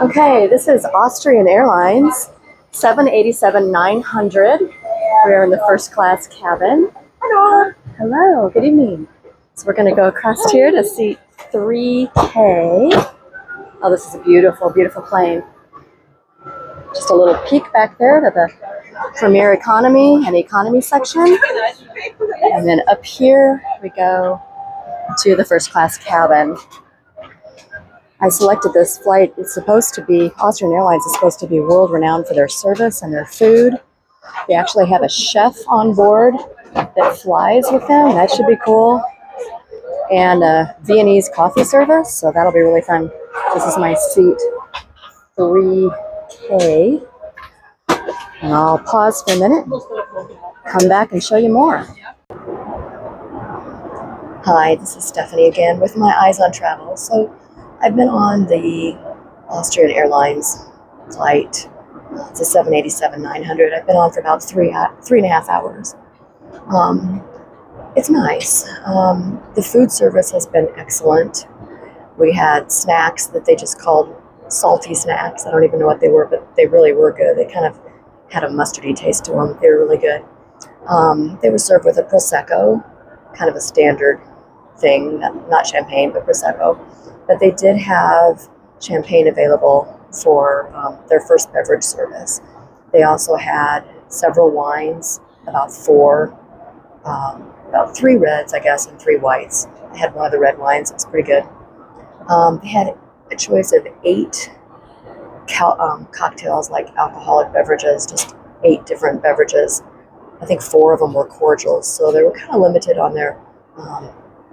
Okay, this is Austrian Airlines, 787-900. We're in the first class cabin. Hello. Hello, good evening. So we're going to go across here to seat 3K. Oh, this is a beautiful, beautiful plane. Just a little peek back there to the Premier Economy and Economy section. And then up here we go to the first class cabin. I selected this flight. It's supposed to be, Austrian Airlines is supposed to be world renowned for their service and their food. They actually have a chef on board that flies with them. That should be cool. And a Viennese coffee service, so that'll be really fun. This is my seat 3K. And I'll pause for a minute, come back and show you more. Hi, this is Stephanie again with my Eyes on Travel. So I've been on the Austrian Airlines flight. It's a 787-900. I've been on for about three and a half hours. It's nice. The food service has been excellent. We had snacks that they just called salty snacks. I don't even know what they were, but they really were good. They kind of had a mustardy taste to them. They were really good. They were served with a Prosecco, kind of a standard thing, not champagne, but Prosecco. But they did have champagne available for their first beverage service. They also had several wines, about three reds, I guess, and three whites. I had one of the red wines. It was pretty good. They had a choice of 8 cocktails, like alcoholic beverages, just 8 different beverages. I think 4 of them were cordials, so they were kind of limited on their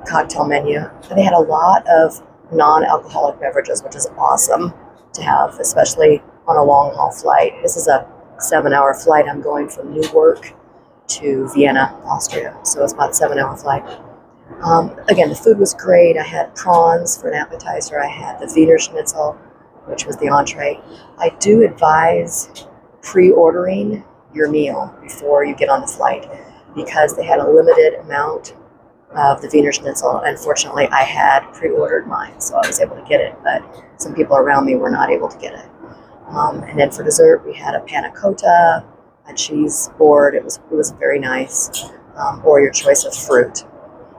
cocktail menu. But they had a lot of non-alcoholic beverages, which is awesome to have, especially on a long-haul flight. This is a 7-hour flight. I'm going from Newark to Vienna, Austria, so it's about a 7-hour flight. Again, the food was great. I had prawns for an appetizer. I had the Wiener Schnitzel, which was the entree. I do advise pre-ordering your meal before you get on the flight because they had a limited amount of the Wiener Schnitzel. Unfortunately, I had pre-ordered mine, so I was able to get it, but some people around me were not able to get it. And then for dessert, we had a panna cotta, a cheese board. It was very nice, or your choice of fruit.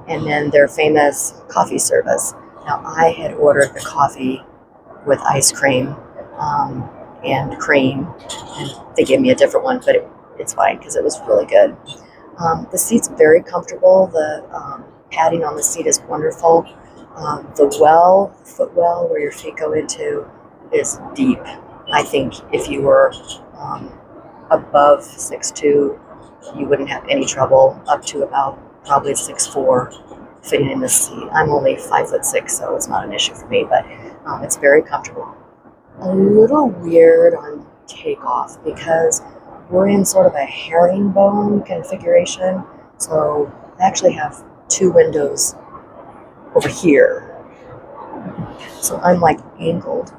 And then their famous coffee service. Now, I had ordered the coffee with ice cream and cream, and they gave me a different one, but it's fine because it was really good. The seat's very comfortable. The padding on the seat is wonderful. The footwell where your feet go into is deep. I think if you were above 6'2", you wouldn't have any trouble up to about probably 6'4", fitting in this seat. I'm only 5'6", so it's not an issue for me, but it's very comfortable. A little weird on takeoff because we're in sort of a herringbone configuration, so I actually have 2 windows over here. So I'm like angled.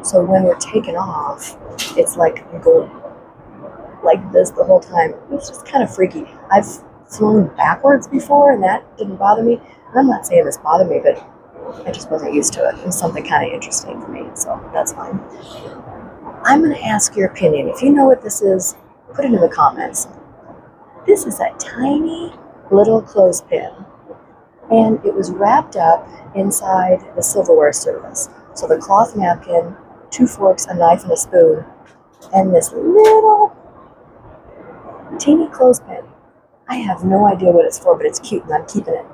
So when we're taking off, it's like I'm going like this the whole time. It's just kind of freaky. I've flown backwards before and that didn't bother me. And I'm not saying this bothered me, but I just wasn't used to it. It was something kind of interesting for me, so that's fine. I'm going to ask your opinion. If you know what this is, put it in the comments. This is a tiny little clothespin, and it was wrapped up inside the silverware service. So the cloth napkin, 2 forks, a knife, and a spoon, and this little teeny clothespin. I have no idea what it's for, but it's cute, and I'm keeping it.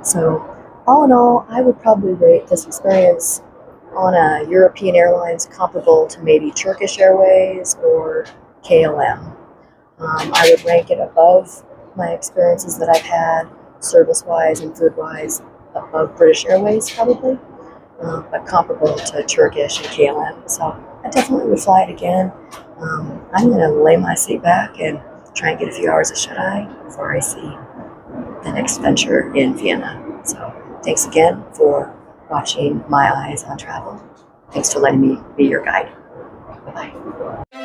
So all in all, I would probably rate this experience on a European Airlines comparable to maybe Turkish Airways or KLM. I would rank it above my experiences that I've had, service-wise and food-wise, above British Airways probably, but comparable to Turkish and KLM. So I definitely would fly it again. I'm going to lay my seat back and try and get a few hours of shut-eye before I see the next venture in Vienna. So thanks again for watching My Eyes on Travel. Thanks for letting me be your guide. Bye-bye.